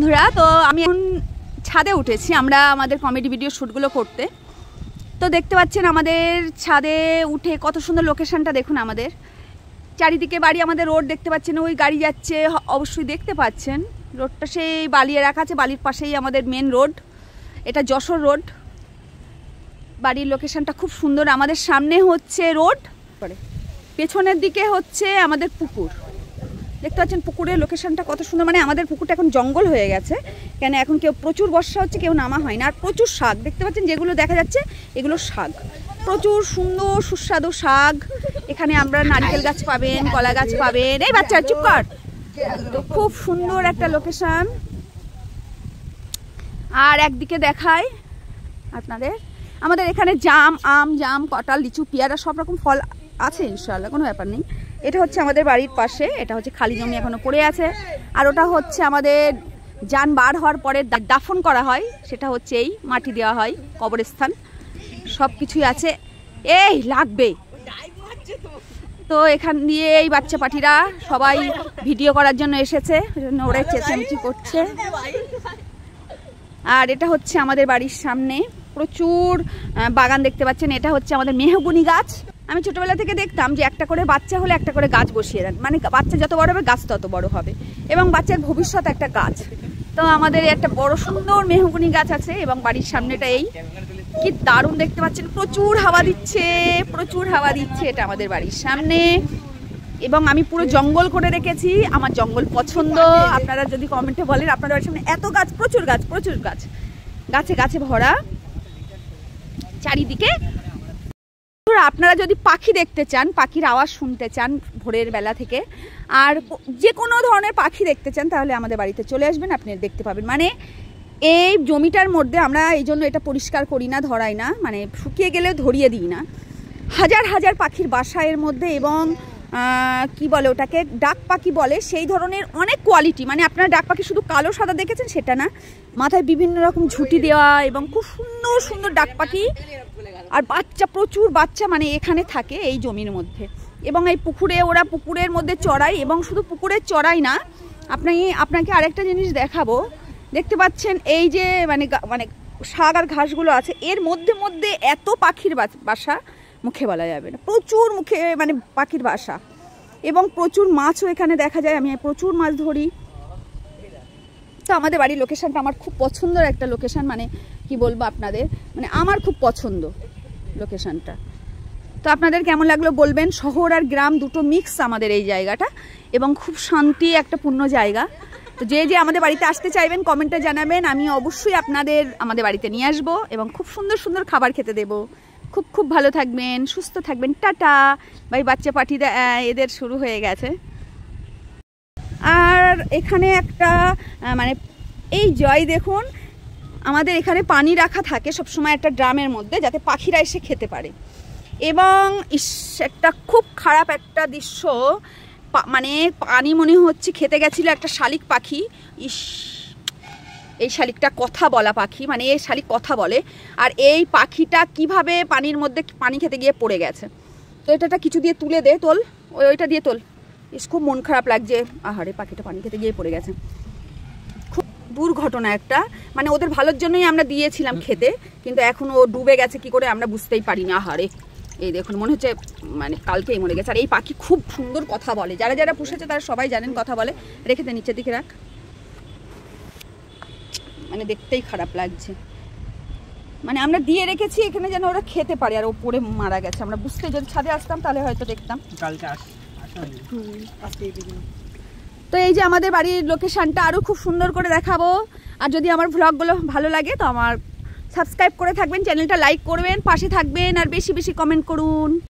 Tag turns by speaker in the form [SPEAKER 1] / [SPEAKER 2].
[SPEAKER 1] বন্ধুরা, তো আমি এখন ছাদে উঠেছি আমরা আমাদের কমেডি ভিডিও শ্যুটগুলো করতে। তো দেখতে পাচ্ছেন আমাদের ছাদে উঠে কত সুন্দর লোকেশনটা দেখুন। আমাদের চারিদিকে বাড়ি, আমাদের রোড দেখতে পাচ্ছেন, ওই গাড়ি যাচ্ছে অবশ্যই দেখতে পাচ্ছেন। রোডটা সেই বালিয়ে রাখা আছে, বালির পাশেই আমাদের মেন রোড, এটা যশোর রোড। বাড়ির লোকেশনটা খুব সুন্দর। আমাদের সামনে হচ্ছে রোড, পেছনের দিকে হচ্ছে আমাদের পুকুর। দেখতে পাচ্ছেন পুকুরের লোকেশনটা কত সুন্দর। মানে আমাদের পুকুরটা এখন জঙ্গল হয়ে গেছে, কেন এখন কেউ প্রচুর বর্ষা হচ্ছে, কেউ নামা হয় না। আর প্রচুর শাক দেখতে পাচ্ছেন, যেগুলো দেখা যাচ্ছে এগুলো শাক, প্রচুর সুন্দর সুস্বাদু শাক। এখানে আমরা নারকেল গাছ পাবেন, কলা গাছ পাবেন। এই বাচ্চা চুপ কর। তো খুব সুন্দর একটা লোকেশন। আর একদিকে দেখায় আপনাদের, আমাদের এখানে জাম, আম, জাম, কাঁঠাল, লিচু, পেয়ারা সব রকম ফল আছে ইনশাআল্লাহ, কোনো ব্যাপার নেই। এটা হচ্ছে আমাদের বাড়ির পাশে, এটা হচ্ছে খালি জমি এখনো পড়ে আছে। আর ওটা হচ্ছে আমাদের যান বার হওয়ার পরে দাফন করা হয়, সেটা হচ্ছে এই মাটি দেওয়া হয়, কবরস্থান, সব কিছুই আছে। এই লাগবে তো এখান দিয়ে এই বাচ্চা পাটিরা সবাই ভিডিও করার জন্য এসেছে, ওরা চেঁচামেচি করছে। আর এটা হচ্ছে আমাদের বাড়ির সামনে প্রচুর বাগান দেখতে পাচ্ছেন। এটা হচ্ছে আমাদের মেহগুনি গাছ। আমি ছোটবেলা থেকে দেখতাম যে একটা করে বাচ্চা হলে একটা করে গাছ বসিয়ে দেন, মানে বাচ্চা যত বড় হবে গাছ তত বড় হবে, এবং বাচ্চার ভবিষ্যৎ একটা গাছ। তো আমাদের একটা বড় সুন্দর মেহগুনি গাছ আছে, এবং বাড়ির সামনেটা এই কি দারুণ দেখতে পাচ্ছেন। প্রচুর হাওয়া দিচ্ছে, প্রচুর হাওয়া দিচ্ছে, এটা আমাদের বাড়ির সামনে। এবং আমি পুরো জঙ্গল করে রেখেছি, আমার জঙ্গল পছন্দ। আপনারা যদি কমেন্টে বলেন আপনাদের বাড়ির সামনে এত গাছ, প্রচুর গাছ, প্রচুর গাছ, গাছে গাছে ভরা চারিদিকে। আপনারা যদি পাখি দেখতে চান, পাখির আওয়াজ শুনতে চান ভোরের বেলা থেকে, আর যে কোনো ধরনের পাখি দেখতে চান, তাহলে আমাদের বাড়িতে চলে আসবেন, আপনি দেখতে পাবেন। মানে এই জমিটার মধ্যে আমরা এই জন্য এটা পরিষ্কার করি না, ধরাই না, মানে শুকিয়ে গেলেও ধরিয়ে দিই না। হাজার হাজার পাখির বাসা এর মধ্যে, এবং কি বলে ওটাকে, ডাক পাখি বলে, সেই ধরনের অনেক কোয়ালিটি। মানে আপনারা ডাক পাখি শুধু কালো সাদা দেখেছেন সেটা না, মাথায় বিভিন্ন রকম ঝুঁটি দেওয়া, এবং খুব সুন্দর সুন্দর ডাক পাখি। আর বাচ্চা, প্রচুর বাচ্চা মানে এখানে থাকে এই জমির মধ্যে। এবং এই পুকুরে ওরা পুকুরের মধ্যে চড়ায়, এবং শুধু পুকুরের চড়াই না, আপনাকে আরেকটা জিনিস দেখাবো। দেখতে পাচ্ছেন এই যে মানে মানে শাক আর ঘাসগুলো আছে, এর মধ্যে মধ্যে এত পাখির বাসা মুখে বলা যাবে না, প্রচুর মুখে মানে পাখির বাসা। এবং প্রচুর মাছও এখানে দেখা যায়, আমি প্রচুর মাছ ধরি। তো আমাদের বাড়ির লোকেশনটা আমার খুব পছন্দের একটা লোকেশন, মানে কি বলবো আপনাদের, মানে আমার খুব পছন্দ লোকেশনটা। তো আপনাদের কেমন লাগলো বলবেন। শহর আর গ্রাম দুটো মিক্স আমাদের এই জায়গাটা, এবং খুব শান্তি একটা পূর্ণ জায়গা। তো যে যে আমাদের বাড়িতে আসতে চাইবেন কমেন্টে জানাবেন, আমি অবশ্যই আপনাদের আমাদের বাড়িতে নিয়ে আসবো, এবং খুব সুন্দর সুন্দর খাবার খেতে দেবো। খুব খুব ভালো থাকবেন, সুস্থ থাকবেন, টাটা বাই। বাচ্চা পাঠিয়ে এদের শুরু হয়ে গেছে। আর এখানে একটা মানে এই জয় দেখুন, আমাদের এখানে পানি রাখা থাকে সবসময় একটা ড্রামের মধ্যে, যাতে পাখিরা এসে খেতে পারে। এবং একটা খুব খারাপ একটা দৃশ্য, মানে পানি মনে হচ্ছে খেতে গেছিল একটা শালিক পাখি। এই শালিকটা কথা বলা পাখি, মানে এই শালিক কথা বলে। আর এই পাখিটা কিভাবে পানির মধ্যে পানি খেতে গিয়ে পড়ে গেছে। তো এটা কিছু দিয়ে তুলে দে, তোল, ওইটা দিয়ে তোল। খুব মন খারাপ লাগছে, আহারে পাখিটা পানি খেতে গিয়ে পড়ে গেছে। খুব দুর্ঘটনা একটা, মানে ওদের ভালোর জন্যই আমরা দিয়েছিলাম খেতে, কিন্তু এখন ও ডুবে গেছে কি করে আমরা বুঝতেই পারি না। আহারে এই দেখুন, মনে হচ্ছে মানে কালকেই মরে গেছে। আর এই পাখি খুব সুন্দর কথা বলে, যারা যারা পুষেছে তারা সবাই জানেন কথা বলে। রেখে দে, নিচের দিকে রাখ, মানে দেখতেই খারাপ লাগছে। মানে আমরা দিয়ে রেখেছি এখানে যেন ওরা খেতে পারে, আর ও পড়ে মারা গেছে। আমরা বুঝতে, যদি ছাদে আসতাম তাহলে হয়তো দেখতাম। তো এই যে আমাদের বাড়ির লোকেশনটা আরও খুব সুন্দর করে দেখাবো। আর যদি আমার ভ্লগগুলো ভালো লাগে তো আমার সাবস্ক্রাইব করে থাকবেন, চ্যানেলটা লাইক করবেন, পাশে থাকবেন, আর বেশি বেশি কমেন্ট করুন।